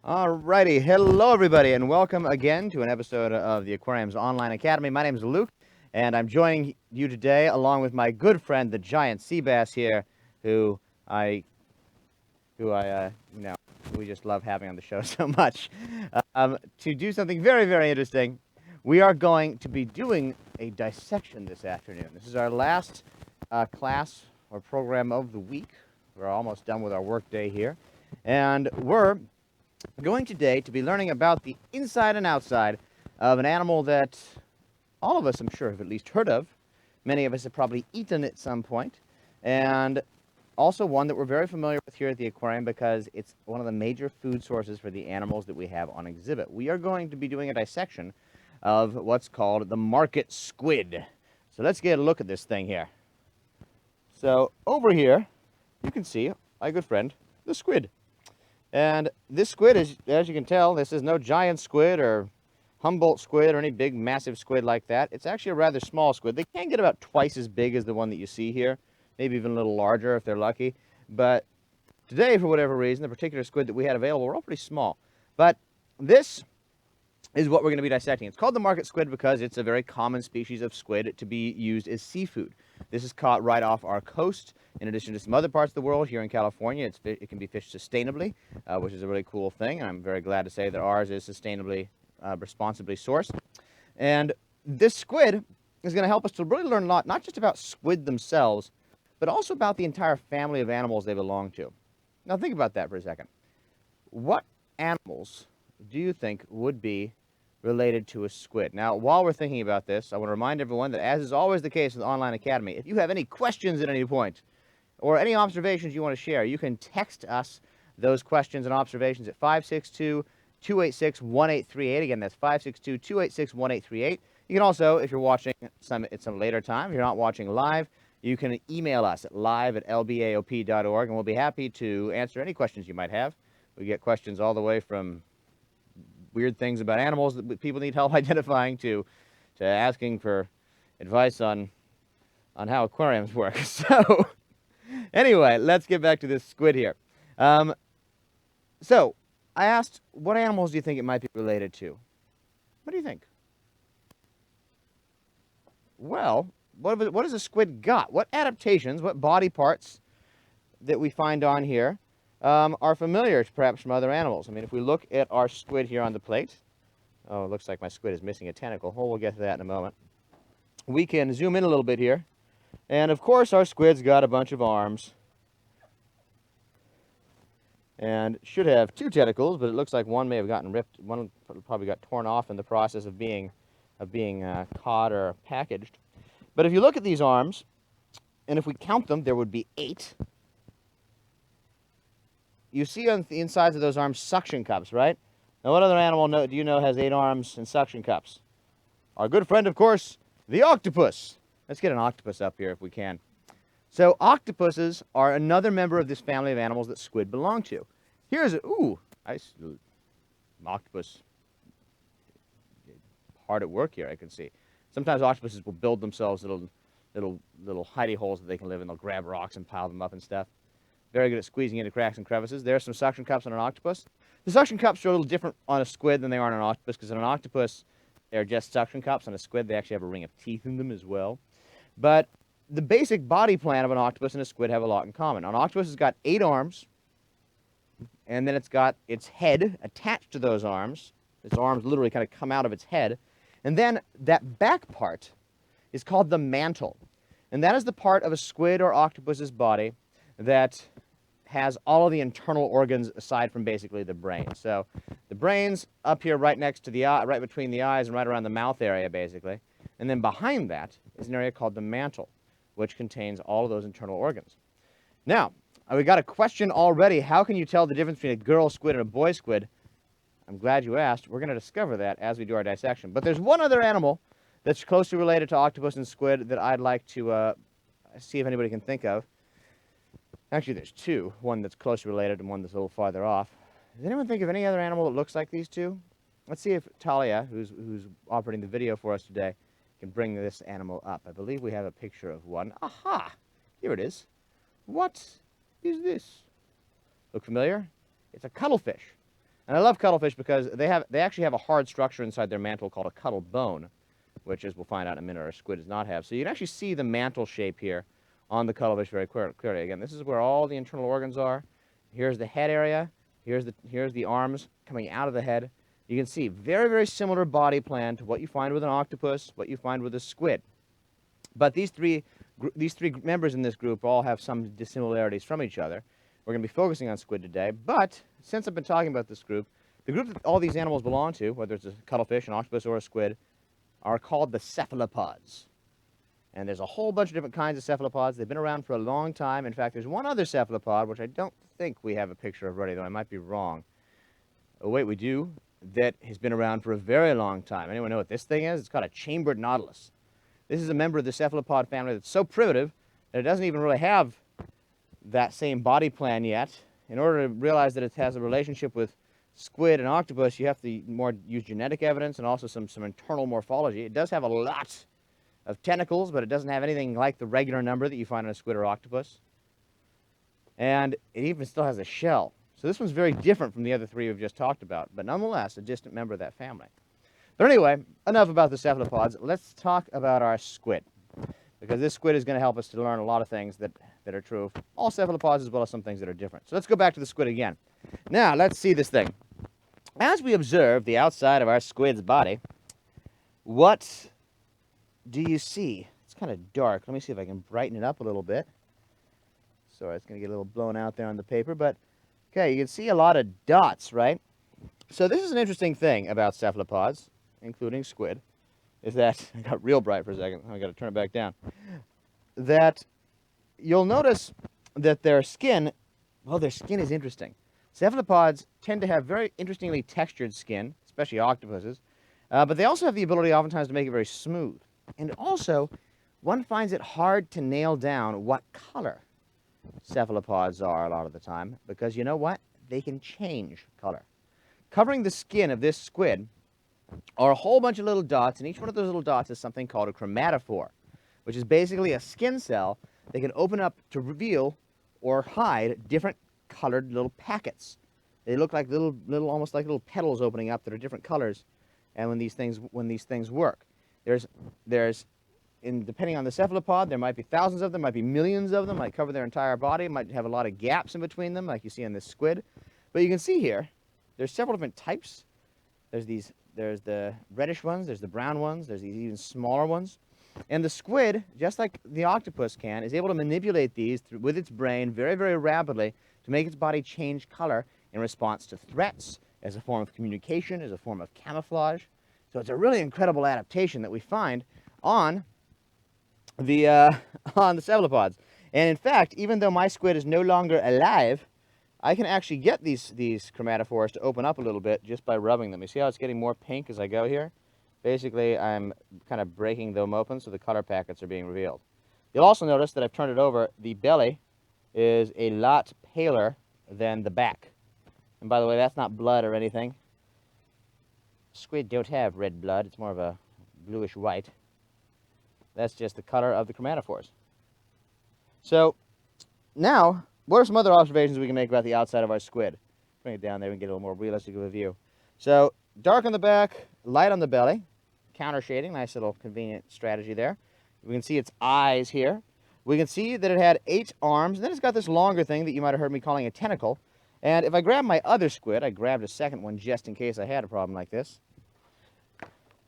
Alrighty, hello everybody, and welcome again to an episode of the Aquariums Online Academy. My name is Luke, and I'm joining you today along with my good friend, the giant sea bass here, who I, we just love having on the show so much. To do something very, very interesting, we are going to be doing a dissection this afternoon. This is our last class or program of the week. We're almost done with our work day here, and we're going today to be learning about the inside and outside of an animal that all of us, I'm sure, have at least heard of. Many of us have probably eaten at some point, and also one that we're very familiar with here at the aquarium because it's one of the major food sources for the animals that we have on exhibit. We are going to be doing a dissection of what's called the market squid. So let's get a look at this thing here. So over here, you can see my good friend, the squid. And this squid is, as you can tell, this is no giant squid or Humboldt squid or any big massive squid like that. It's actually a rather small squid. They can get about twice as big as the one that you see here, maybe even a little larger if they're lucky. But today, for whatever reason, the particular squid that we had available were all pretty small. But this is what we're going to be dissecting. It's called the market squid because it's a very common species of squid to be used as seafood. This is caught right off our coast. In addition to some other parts of the world, here in California, it can be fished sustainably, which is a really cool thing. And I'm very glad to say that ours is sustainably, responsibly sourced. And this squid is going to help us to really learn a lot, not just about squid themselves, but also about the entire family of animals they belong to. Now think about that for a second. What animals do you think would be related to a squid? Now, while we're thinking about this, I want to remind everyone that, as is always the case with Online Academy, if you have any questions at any point or any observations you want to share, you can text us those questions and observations at 562-286-1838. Again, that's 562-286-1838. You can also, if you're watching at some later time, if you're not watching live, you can email us at live@lbaop.org, and we'll be happy to answer any questions you might have. We get questions all the way from weird things about animals that people need help identifying to asking for advice on how aquariums work. So anyway, let's get back to this squid here. So I asked, what animals do you think it might be related to? What do you think? Well, what has a squid got? What adaptations, what body parts that we find on here are familiar perhaps from other animals? I mean, if we look at our squid here on the plate, oh, it looks like my squid is missing a tentacle. Oh, we'll get to that in a moment. We can zoom in a little bit here. And of course, our squid's got a bunch of arms. And should have two tentacles, but it looks like one may have gotten ripped. One probably got torn off in the process of being caught or packaged. But if you look at these arms, and if we count them, there would be 8. You see on the insides of those arms suction cups, right? Now, what other animal do you know has 8 arms and suction cups? Our good friend, of course, the octopus. Let's get an octopus up here if we can. So octopuses are another member of this family of animals that squid belong to. Here's octopus. Hard at work here, I can see. Sometimes octopuses will build themselves little hidey holes that they can live in. They'll grab rocks and pile them up and stuff. Very good at squeezing into cracks and crevices. There are some suction cups on an octopus. The suction cups are a little different on a squid than they are on an octopus, because on an octopus, they're just suction cups. On a squid, they actually have a ring of teeth in them as well. But the basic body plan of an octopus and a squid have a lot in common. An octopus has got 8 arms, and then it's got its head attached to those arms. Its arms literally kind of come out of its head. And then that back part is called the mantle. And that is the part of a squid or octopus's body that has all of the internal organs aside from basically the brain. So the brain's up here right next to the eye, right between the eyes and right around the mouth area, basically. And then behind that is an area called the mantle, which contains all of those internal organs. Now, we got a question already. How can you tell the difference between a girl squid and a boy squid? I'm glad you asked. We're going to discover that as we do our dissection. But there's one other animal that's closely related to octopus and squid that I'd like to see if anybody can think of. Actually, there's 2. One that's closely related and one that's a little farther off. Does anyone think of any other animal that looks like these 2? Let's see if Talia, who's operating the video for us today, can bring this animal up. I believe we have a picture of one. Aha! Here it is. What is this? Look familiar? It's a cuttlefish. And I love cuttlefish because they actually have a hard structure inside their mantle called a cuttle bone, which, as we'll find out in a minute, our squid does not have. So you can actually see the mantle shape here on the cuttlefish very clearly. Again, this is where all the internal organs are. Here's the head area. Here's the arms coming out of the head. You can see very, very similar body plan to what you find with an octopus, what you find with a squid. But these three members in this group all have some dissimilarities from each other. We're going to be focusing on squid today, but since I've been talking about this group, the group that all these animals belong to, whether it's a cuttlefish, an octopus, or a squid, are called the cephalopods. And there's a whole bunch of different kinds of cephalopods. They've been around for a long time. In fact, there's one other cephalopod, which I don't think we have a picture of already, though I might be wrong. Oh, wait, we do. That has been around for a very long time. Anyone know what this thing is? It's called a chambered nautilus. This is a member of the cephalopod family that's so primitive that it doesn't even really have that same body plan yet. In order to realize that it has a relationship with squid and octopus, you have to use genetic evidence and also some internal morphology. It does have a lot of tentacles, but it doesn't have anything like the regular number that you find on a squid or octopus. And it even still has a shell. So this one's very different from the other three we've just talked about, but nonetheless a distant member of that family. But anyway, enough about the cephalopods. Let's talk about our squid, because this squid is going to help us to learn a lot of things that are true of all cephalopods as well as some things that are different. So let's go back to the squid again. Now, let's see this thing. As we observe the outside of our squid's body, what do you see? It's kind of dark. Let me see if I can brighten it up a little bit. Sorry, it's going to get a little blown out there on the paper, but okay, you can see a lot of dots, right? So this is an interesting thing about cephalopods, including squid, is that, I got real bright for a second, I got to turn it back down, that you'll notice that their skin is interesting. Cephalopods tend to have very interestingly textured skin, especially octopuses, but they also have the ability oftentimes to make it very smooth. And also, one finds it hard to nail down what color cephalopods are a lot of the time, because you know what? They can change color. Covering the skin of this squid are a whole bunch of little dots, and each one of those little dots is something called a chromatophore, which is basically a skin cell that can open up to reveal or hide different colored little packets. They look like little almost like little petals opening up that are different colors. And when these things work, depending on the cephalopod, there might be thousands of them, might be millions of them, might cover their entire body, might have a lot of gaps in between them, like you see in this squid. But you can see here, there's several different types. There's the reddish ones, there's the brown ones, there's these even smaller ones. And the squid, just like the octopus can, is able to manipulate these with its brain very, very rapidly to make its body change color in response to threats, as a form of communication, as a form of camouflage. So it's a really incredible adaptation that we find on the cephalopods. And in fact, even though my squid is no longer alive, I can actually get these chromatophores to open up a little bit just by rubbing them. You see how it's getting more pink as I go here? Basically, I'm kind of breaking them open so the color packets are being revealed. You'll also notice that I've turned it over. The belly is a lot paler than the back. And by the way, that's not blood or anything. Squid don't have red blood. It's more of a bluish white. That's just the color of the chromatophores. So now, what are some other observations we can make about the outside of our squid? Bring it down there and get a little more realistic of a view. So dark on the back, light on the belly, counter shading, nice little convenient strategy there. We can see its eyes here. We can see that it had 8 arms, and then it's got this longer thing that you might have heard me calling a tentacle. And if I grab my other squid, I grabbed a second one just in case I had a problem like this.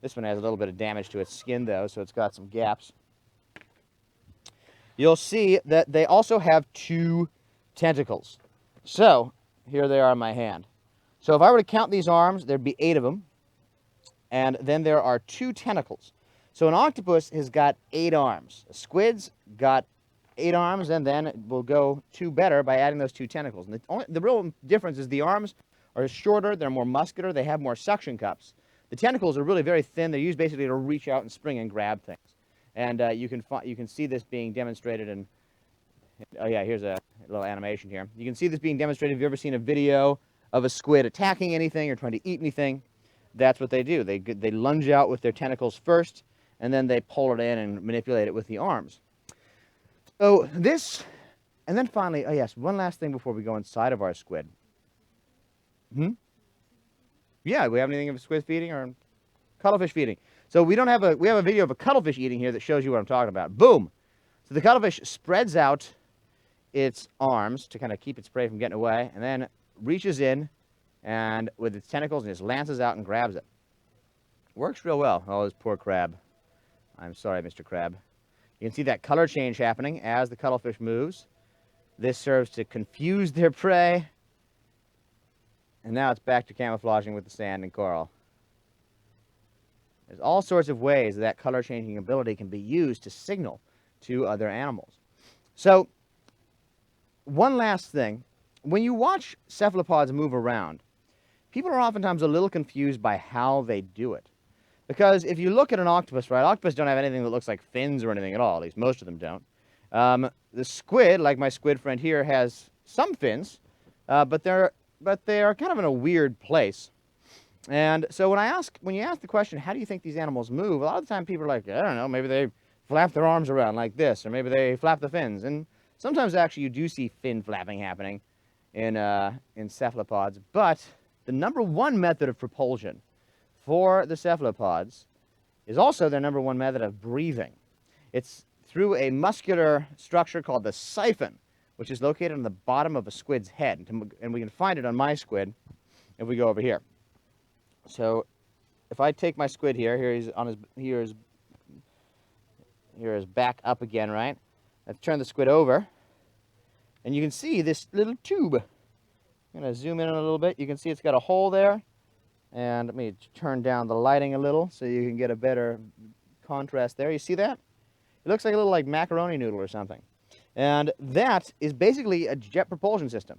This one has a little bit of damage to its skin, though, so it's got some gaps. You'll see that they also have 2 tentacles. So here they are in my hand. So if I were to count these arms, there'd be 8 of them. And then there are 2 tentacles. So an octopus has got 8 arms. A squid's got 8 arms, and then we'll go 2 better by adding those 2 tentacles. And the real difference is the arms are shorter, they're more muscular, they have more suction cups. The tentacles are really very thin. They're used basically to reach out and spring and grab things. And you can see this being demonstrated in, oh yeah, here's a little animation here. You can see this being demonstrated. If you've ever seen a video of a squid attacking anything or trying to eat anything, that's what they do. They lunge out with their tentacles first, and then they pull it in and manipulate it with the arms. So this, and then finally, oh yes, one last thing before we go inside of our squid. Yeah, we have anything of squid feeding or cuttlefish feeding? So we have a video of a cuttlefish eating here that shows you what I'm talking about. Boom. So the cuttlefish spreads out its arms to kind of keep its prey from getting away, and then reaches in and with its tentacles and just lances out and grabs it. Works real well. Oh, this poor crab. I'm sorry, Mr. Crab. You can see that color change happening as the cuttlefish moves. This serves to confuse their prey. And now it's back to camouflaging with the sand and coral. There's all sorts of ways that color changing ability can be used to signal to other animals. So, one last thing. When you watch cephalopods move around, people are oftentimes a little confused by how they do it. Because if you look at an octopus, right, octopus don't have anything that looks like fins or anything at all. At least most of them don't. The squid, like my squid friend here, has some fins, but they are kind of in a weird place. And so when you ask the question, how do you think these animals move? A lot of the time people are like, I don't know, maybe they flap their arms around like this, or maybe they flap the fins. And sometimes actually you do see fin flapping happening in cephalopods. But the number one method of propulsion for the cephalopods is also their number one method of breathing. It's through a muscular structure called the siphon, which is located on the bottom of a squid's head. And we can find it on my squid if we go over here. So if I take my squid here, here is back up again, right? I've turned the squid over, and you can see this little tube. I'm going to zoom in a little bit. You can see it's got a hole there. And let me turn down the lighting a little so you can get a better contrast there. You see that? It looks like a little like macaroni noodle or something. And that is basically a jet propulsion system.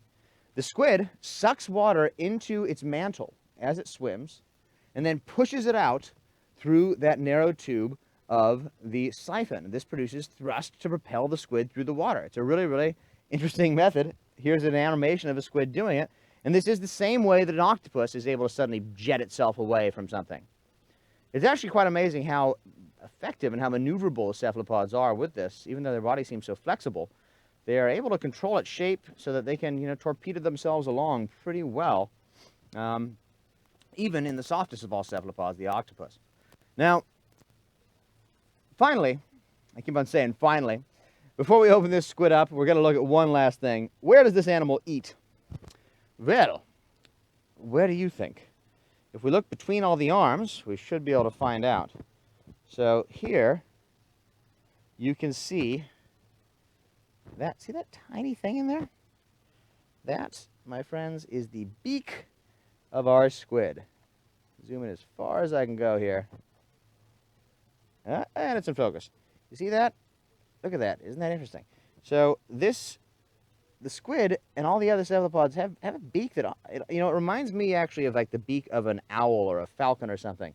The squid sucks water into its mantle as it swims, and then pushes it out through that narrow tube of the siphon. This produces thrust to propel the squid through the water. It's a really, really interesting method. Here's an animation of a squid doing it. And this is the same way that an octopus is able to suddenly jet itself away from something. It's actually quite amazing how effective and how maneuverable cephalopods are with this. Even though their bodies seem so flexible, they are able to control its shape so that they can, torpedo themselves along pretty well. Even in the softest of all cephalopods, the octopus. Now, finally, I keep on saying finally, before we open this squid up, we're going to look at one last thing. Where does this animal eat? Well, where do you think? If we look between all the arms, we should be able to find out. So here, you can see that tiny thing in there? That, my friends, is the beak of our squid. Zoom in as far as I can go here. And it's in focus. You see that? Look at that. Isn't that interesting? So the squid and all the other cephalopods have a beak that, it reminds me actually of like the beak of an owl or a falcon or something.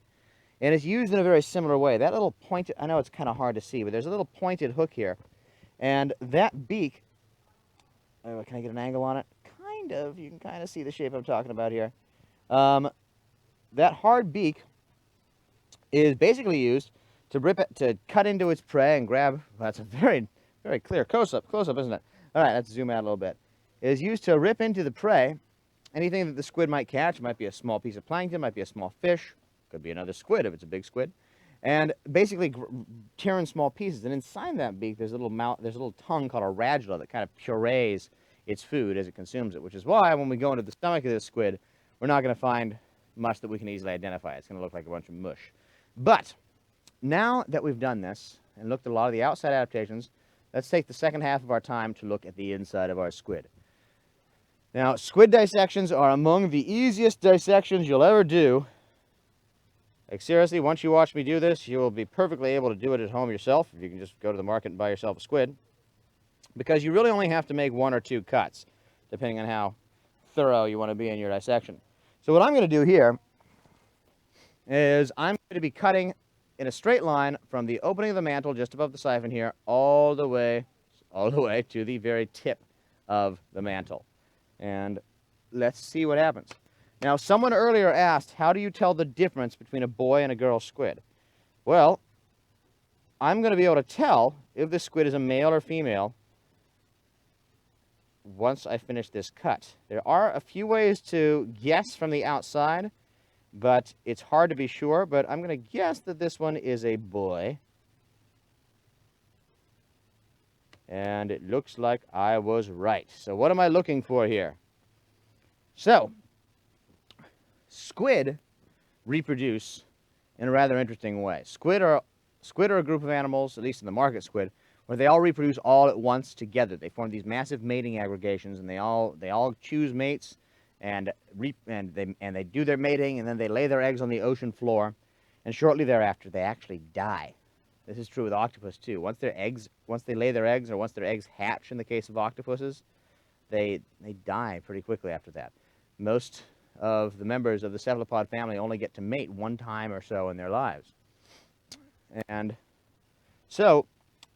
And it's used in a very similar way. That little pointed, I know it's kind of hard to see, but there's a little pointed hook here. And that beak, can I get an angle on it? Kind of. You can kind of see the shape I'm talking about here. That hard beak is basically used to cut into its prey and grab. Well, that's a very, very clear close-up, isn't it? All right, let's zoom out a little bit. It is used to rip into the prey. Anything that the squid might catch, might be a small piece of plankton, might be a small fish, could be another squid if it's a big squid, and basically tear in small pieces. And inside that beak, there's a little tongue called a radula that kind of purees its food as it consumes it, which is why when we go into the stomach of this squid, we're not going to find much that we can easily identify. It's going to look like a bunch of mush. But now that we've done this and looked at a lot of the outside adaptations, let's take the second half of our time to look at the inside of our squid. Now, squid dissections are among the easiest dissections you'll ever do. Like seriously, once you watch me do this, you will be perfectly able to do it at home yourself. You can just go to the market and buy yourself a squid. Because you really only have to make 1 or 2 cuts, depending on how thorough you want to be in your dissection. So what I'm going to do here is I'm going to be cutting in a straight line from the opening of the mantle just above the siphon here all the way to the very tip of the mantle. And let's see what happens. Now, someone earlier asked, how do you tell the difference between a boy and a girl squid? Well, I'm going to be able to tell if this squid is a male or female once I finish this cut. There are a few ways to guess from the outside, but it's hard to be sure, but I'm going to guess that this one is a boy. And it looks like I was right. So what am I looking for here? So, squid reproduce in a rather interesting way. Squid are a group of animals, at least in the market squid, where they all reproduce all at once together. They form these massive mating aggregations, and they all choose mates, and they do their mating, and then they lay their eggs on the ocean floor, and shortly thereafter they actually die. This is true with octopus too. Once they lay their eggs, or once their eggs hatch in the case of octopuses, they die pretty quickly after that. Most of the members of the cephalopod family only get to mate one time or so in their lives. And so,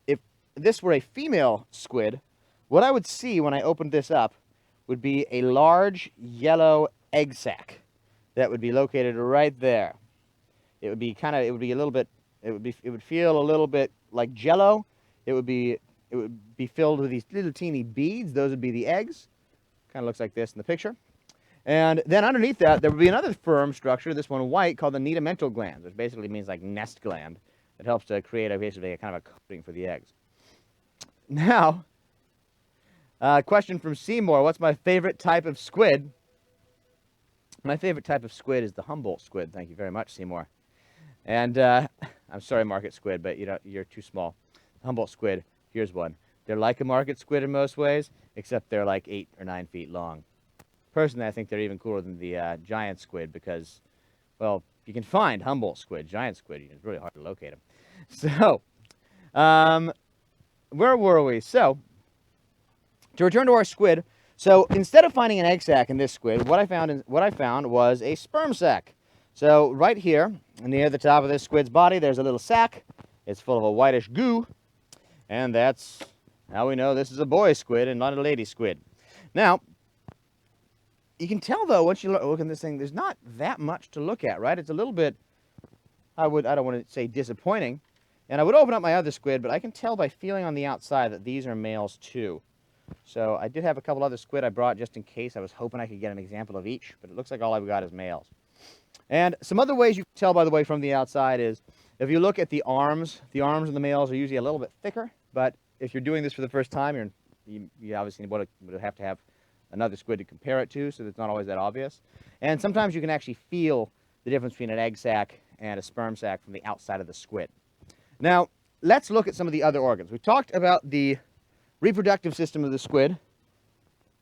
if this were a female squid, what I would see when I opened this up would be a large yellow egg sac that would be located right there. It would be it would feel a little bit like Jell-O. It would be filled with these little teeny beads. Those would be the eggs. Kind of looks like this in the picture. And then underneath that, there would be another firm structure, this one white, called the nidamental gland, which basically means like nest gland. It helps to create basically a kind of a coating for the eggs. Now, question from Seymour, what's my favorite type of squid? My favorite type of squid is the Humboldt squid. Thank you very much, Seymour. And I'm sorry, market squid, but you're too small. Humboldt squid, here's one. They're like a market squid in most ways, except they're like 8 or 9 feet long. Personally, I think they're even cooler than the giant squid because, well, you can find Humboldt squid, giant squid. It's really hard to locate them. So, where were we? So, to return to our squid, so instead of finding an egg sac in this squid, what I found was a sperm sac. So right here, near the top of this squid's body, there's a little sac. It's full of a whitish goo, and that's how we know this is a boy squid and not a lady squid. Now, you can tell, though, once you look at this thing, there's not that much to look at, right? It's a little bit, I don't want to say disappointing. And I would open up my other squid, but I can tell by feeling on the outside that these are males, too. So I did have a couple other squid I brought just in case. I was hoping I could get an example of each, but it looks like all I've got is males. And some other ways you can tell, by the way, from the outside is, if you look at the arms of the males are usually a little bit thicker, but if you're doing this for the first time, you obviously would have to have another squid to compare it to, so it's not always that obvious. And sometimes you can actually feel the difference between an egg sac and a sperm sac from the outside of the squid. Now, let's look at some of the other organs. We talked about the reproductive system of the squid,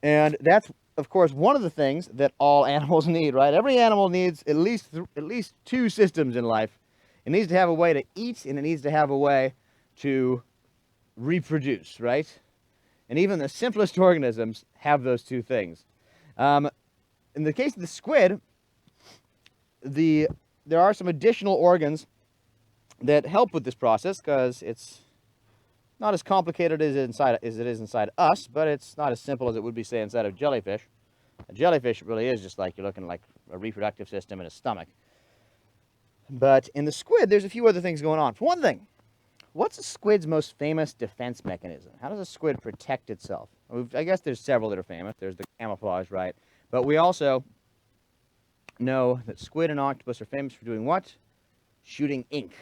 and that's, of course, one of the things that all animals need, right? Every animal needs at least 2 systems in life. It needs to have a way to eat, and it needs to have a way to reproduce, right? And even the simplest organisms have those 2 things. In the case of the squid, there are some additional organs that help with this process because it's not as complicated as it is inside us, but it's not as simple as it would be, say, inside of jellyfish. A jellyfish really is just like you're looking like a reproductive system in a stomach. But in the squid, there's a few other things going on. For one thing, what's a squid's most famous defense mechanism? How does a squid protect itself? I guess there's several that are famous. There's the camouflage, right? But we also know that squid and octopus are famous for doing what? Shooting ink.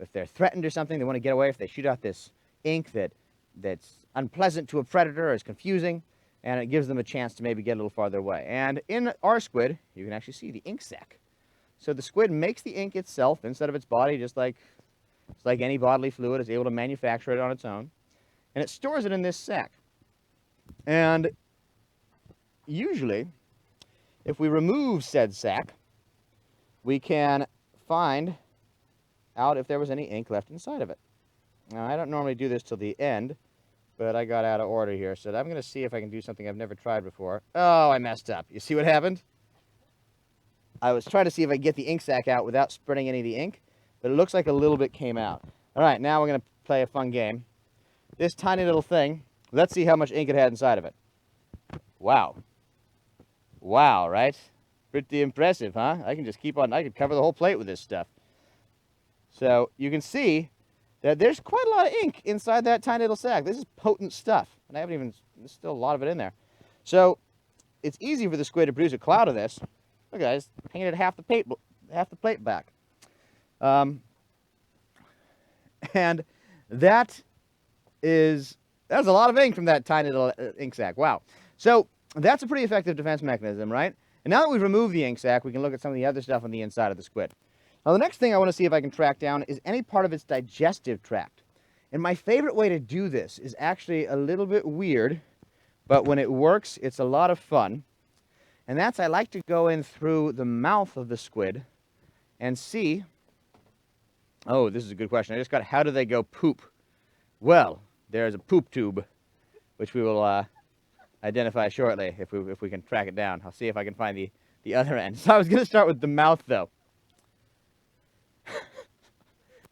If they're threatened or something, they want to get away. If they shoot out this ink that's unpleasant to a predator or is confusing, and it gives them a chance to maybe get a little farther away. And in our squid, you can actually see the ink sac. So the squid makes the ink itself instead of its body, just like any bodily fluid. It's able to manufacture it on its own, and it stores it in this sac. And usually, if we remove said sac, we can find out if there was any ink left inside of it. Now, I don't normally do this till the end, but I got out of order here, so I'm going to see if I can do something I've never tried before. Oh, I messed up. You see what happened? I was trying to see if I could get the ink sac out without spreading any of the ink, but it looks like a little bit came out. All right, now we're going to play a fun game. This tiny little thing, let's see how much ink it had inside of it. Wow. Wow, right? Pretty impressive, huh? I can just keep on, I could cover the whole plate with this stuff. So you can see that there's quite a lot of ink inside that tiny little sac. This is potent stuff, and there's still a lot of it in there. So it's easy for the squid to produce a cloud of this, Look, I just painted half the plate back. And that's a lot of ink from that tiny little ink sac. Wow. So that's a pretty effective defense mechanism, right? And now that we've removed the ink sac, we can look at some of the other stuff on the inside of the squid. Now, the next thing I want to see if I can track down is any part of its digestive tract. And my favorite way to do this is actually a little bit weird, but when it works, it's a lot of fun. And that's, I like to go in through the mouth of the squid and see. Oh, this is a good question. I just got, how do they go poop? Well, there's a poop tube, which we will identify shortly if we can track it down. I'll see if I can find the other end. So I was going to start with the mouth, though.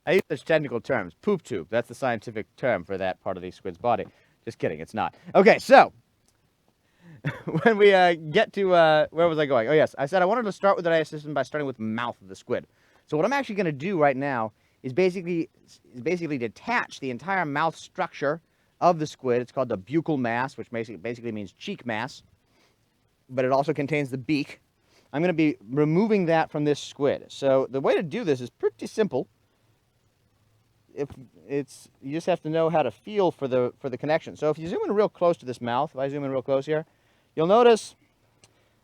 I use such technical terms. Poop tube, that's the scientific term for that part of the squid's body. Just kidding, it's not. Okay, so when we get to, where was I going? Oh, yes, I said I wanted to start with the digestive system by starting with the mouth of the squid. So what I'm actually going to do right now is basically detach the entire mouth structure of the squid. It's called the buccal mass, which basically means cheek mass, but it also contains the beak. I'm going to be removing that from this squid. So the way to do this is pretty simple. You just have to know how to feel for the connection. So if you zoom in real close to this mouth, if I zoom in real close here, you'll notice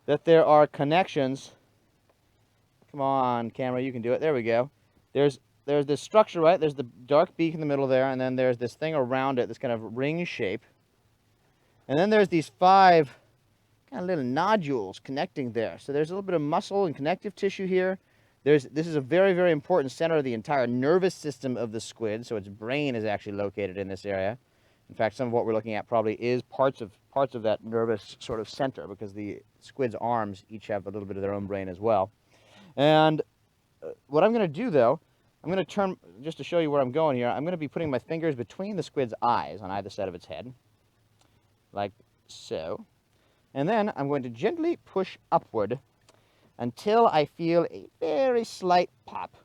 that there are connections. Come on, camera, you can do it. There we go. There's this structure, right? There's the dark beak in the middle there, and then there's this thing around it, this kind of ring shape. And then there's these 5 kind of little nodules connecting there. So there's a little bit of muscle and connective tissue here. This is a very, very important center of the entire nervous system of the squid, so its brain is actually located in this area. In fact, some of what we're looking at probably is parts of that nervous sort of center, because the squid's arms each have a little bit of their own brain as well. And what I'm going to do, though, I'm going to turn, just to show you where I'm going here, I'm going to be putting my fingers between the squid's eyes on either side of its head, like so. And then I'm going to gently push upward until I feel a very slight pop.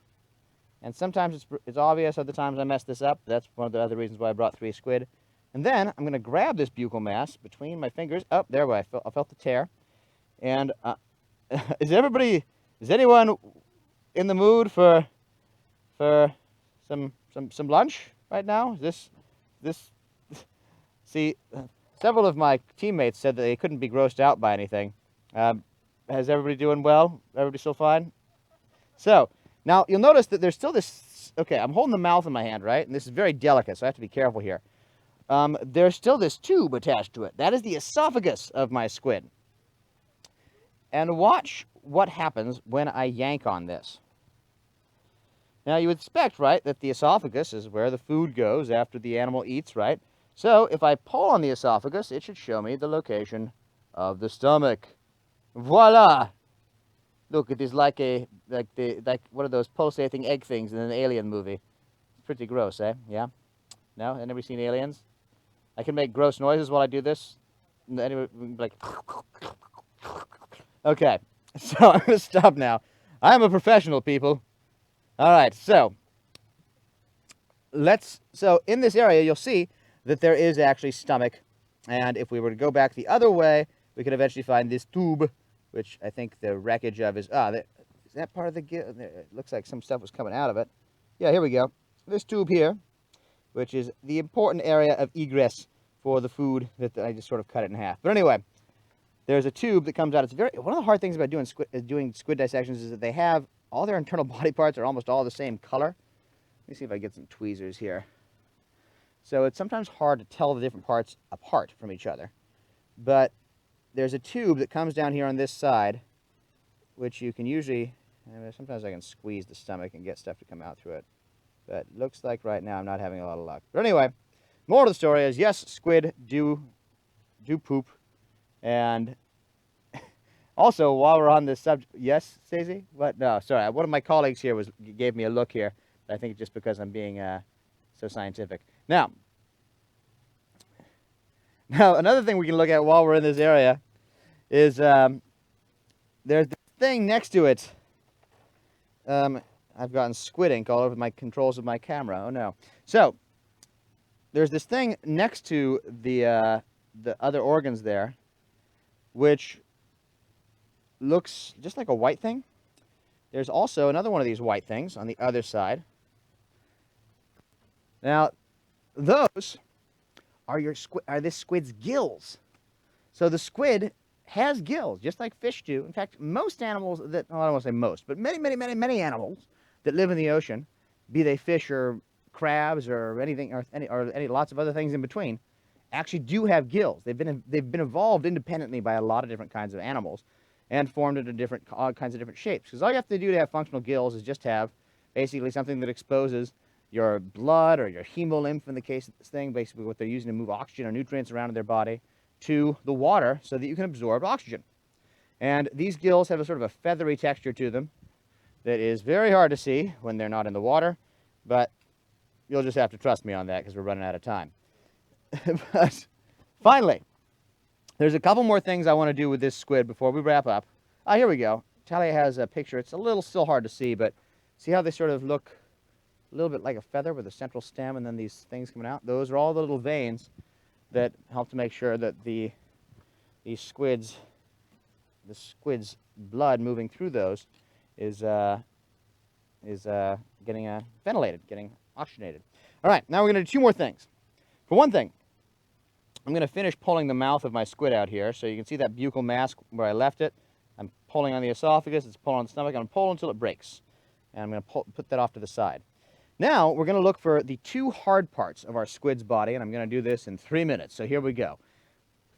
And sometimes it's obvious, other times I mess this up. That's one of the other reasons why I brought 3 squid. And then I'm going to grab this buccal mass between my fingers. Oh, there we go. I felt the tear. And is anyone in the mood for some lunch right now? See, several of my teammates said that they couldn't be grossed out by anything. Is everybody doing well? Everybody still fine? So, now you'll notice that there's still this, okay, I'm holding the mouth in my hand, right? And this is very delicate, so I have to be careful here. There's still this tube attached to it. That is the esophagus of my squid. And watch what happens when I yank on this. Now, you would expect, right, that the esophagus is where the food goes after the animal eats, right? So, if I pull on the esophagus, it should show me the location of the stomach. Voila! Look, it is like one of those pulsating egg things in an alien movie. It's pretty gross, eh? Yeah? No? Anybody seen Aliens? I can make gross noises while I do this. Anybody, like... Okay, so I'm going to stop now. I'm a professional, people. All right, so in this area, you'll see that there is actually stomach. And if we were to go back the other way, we could eventually find this tube, which I think the wreckage of is that part of the gill? It looks like some stuff was coming out of it. Yeah, here we go. This tube here, which is the important area of egress for the food that I just sort of cut it in half. But anyway, there's a tube that comes out. It's one of the hard things about doing squid dissections is that they have all their internal body parts are almost all the same color. Let me see if I get some tweezers here. So it's sometimes hard to tell the different parts apart from each other. But there's a tube that comes down here on this side, which you can usually, sometimes I can squeeze the stomach and get stuff to come out through it. But looks like right now I'm not having a lot of luck. But anyway, moral of the story is, yes, squid do poop. And also, while we're on this subject, yes, Stacey? What? No, sorry. One of my colleagues here gave me a look here. I think just because I'm being so scientific. Now, another thing we can look at while we're in this area is there's the thing next to it. I've gotten squid ink all over my controls of my camera. Oh, no. So, there's this thing next to the other organs there, which looks just like a white thing. There's also another one of these white things on the other side. Now, those are this squid's gills. So the squid has gills, just like fish do. In fact, most animals that, well, I don't want to say most, but many animals that live in the ocean, be they fish or crabs or anything, or any lots of other things in between, actually do have gills. They've been evolved independently by a lot of different kinds of animals and formed into all kinds of different shapes. Because all you have to do to have functional gills is just have basically something that exposes your blood or your hemolymph in the case of this thing, basically what they're using to move oxygen or nutrients around in their body, to the water so that you can absorb oxygen. And these gills have a sort of a feathery texture to them that is very hard to see when they're not in the water, but you'll just have to trust me on that because we're running out of time. But finally, there's a couple more things I want to do with this squid before we wrap up. Ah, here we go. Talia has a picture. It's a little still hard to see, but see how they sort of look a little bit like a feather with a central stem and then these things coming out? Those are all the little veins that help to make sure that the squid's blood moving through those is getting ventilated, getting oxygenated. All right, now we're going to do two more things. For one thing, I'm going to finish pulling the mouth of my squid out here, so you can see that buccal mass where I left it. I'm pulling on the esophagus, it's pulling on the stomach, I'm going to pull until it breaks. And I'm going to put that off to the side. Now, we're going to look for the two hard parts of our squid's body, and I'm going to do this in 3 minutes, so here we go.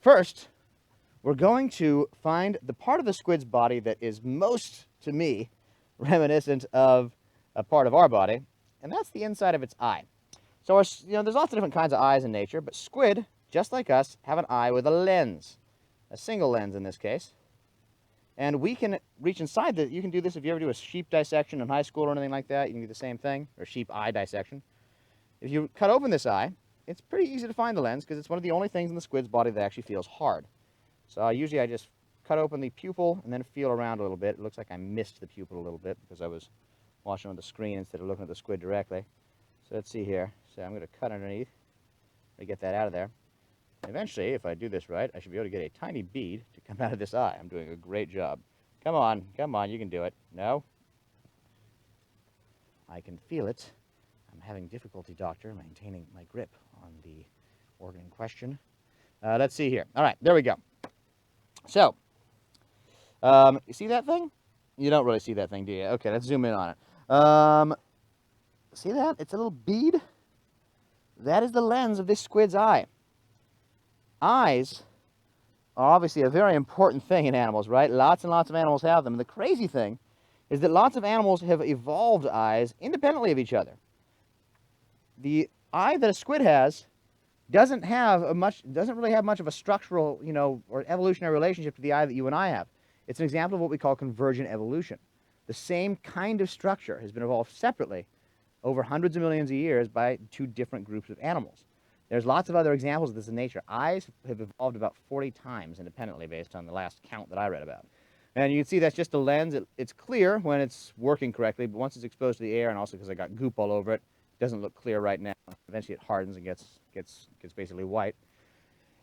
First, we're going to find the part of the squid's body that is most, to me, reminiscent of a part of our body, and that's the inside of its eye. So, there's lots of different kinds of eyes in nature, but squid, just like us, have an eye with a lens, a single lens in this case. And we can reach inside you can do this if you ever do a sheep dissection in high school or anything like that. You can do the same thing, or sheep eye dissection. If you cut open this eye, it's pretty easy to find the lens because it's one of the only things in the squid's body that actually feels hard. So usually I just cut open the pupil and then feel around a little bit. It looks like I missed the pupil a little bit because I was watching on the screen instead of looking at the squid directly. So let's see here. So I'm going to cut underneath to get that out of there. Eventually, if I do this right, I should be able to get a tiny bead to come out of this eye. I'm doing a great job. Come on, you can do it. No? I can feel it. I'm having difficulty, doctor, maintaining my grip on the organ in question. Let's see here. All right, there we go. So, you see that thing? You don't really see that thing, do you? Okay, let's zoom in on it. See that? It's a little bead. That is the lens of this squid's eye. Eyes are obviously a very important thing in animals, right? Lots and lots of animals have them. And the crazy thing is that lots of animals have evolved eyes independently of each other. The eye that a squid has doesn't really have much of a structural, or evolutionary relationship to the eye that you and I have. It's an example of what we call convergent evolution. The same kind of structure has been evolved separately over hundreds of millions of years by two different groups of animals. There's lots of other examples of this in nature. Eyes have evolved about 40 times independently based on the last count that I read about. And you can see that's just a lens. It's clear when it's working correctly, but once it's exposed to the air, and also because I got goop all over it, it doesn't look clear right now. Eventually it hardens and gets basically white.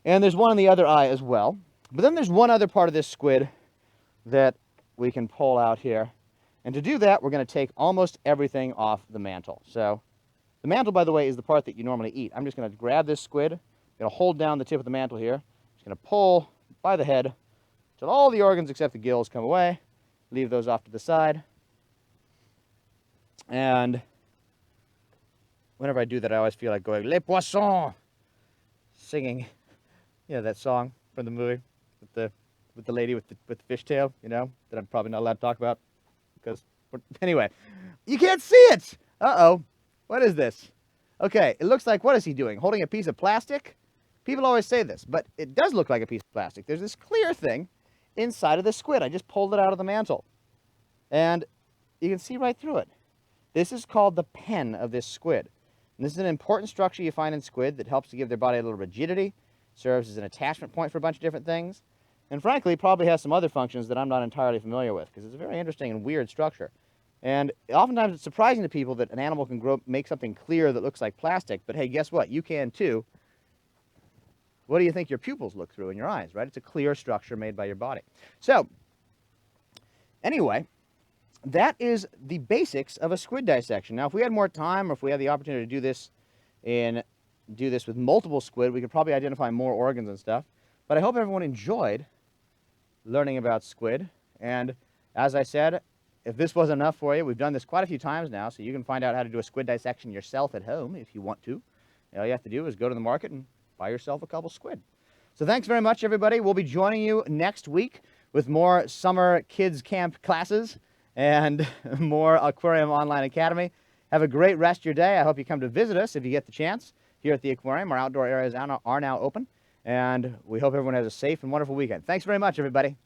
And there's one in the other eye as well. But then there's one other part of this squid that we can pull out here. And to do that, we're going to take almost everything off the mantle. So the mantle, by the way, is the part that you normally eat. I'm just going to grab this squid, going to hold down the tip of the mantle here, just going to pull by the head till all the organs except the gills come away, leave those off to the side. And whenever I do that, I always feel like going, Les Poissons, singing, that song from the movie with the lady with the fishtail, that I'm probably not allowed to talk about because, anyway, you can't see it. Uh-oh. What is this? Okay, it looks like, what is he doing? Holding a piece of plastic? People always say this, but it does look like a piece of plastic. There's this clear thing inside of the squid. I just pulled it out of the mantle. And you can see right through it. This is called the pen of this squid. And this is an important structure you find in squid that helps to give their body a little rigidity, serves as an attachment point for a bunch of different things, and frankly, probably has some other functions that I'm not entirely familiar with, because it's a very interesting and weird structure. And oftentimes it's surprising to people that an animal can make something clear that looks like plastic, but hey, guess what? You can too. What do you think your pupils look through in your eyes, right? It's a clear structure made by your body. So, Anyway, that is the basics of a squid dissection. Now, if we had more time, or if we had the opportunity to do this with multiple squid, we could probably identify more organs and stuff. But I hope everyone enjoyed learning about squid. And as I said, if this wasn't enough for you, we've done this quite a few times now, so you can find out how to do a squid dissection yourself at home if you want to. All you have to do is go to the market and buy yourself a couple squid. So thanks very much, everybody. We'll be joining you next week with more summer kids camp classes and more Aquarium Online Academy. Have a great rest of your day. I hope you come to visit us if you get the chance here at the aquarium. Our outdoor areas are now open, and we hope everyone has a safe and wonderful weekend. Thanks very much, everybody.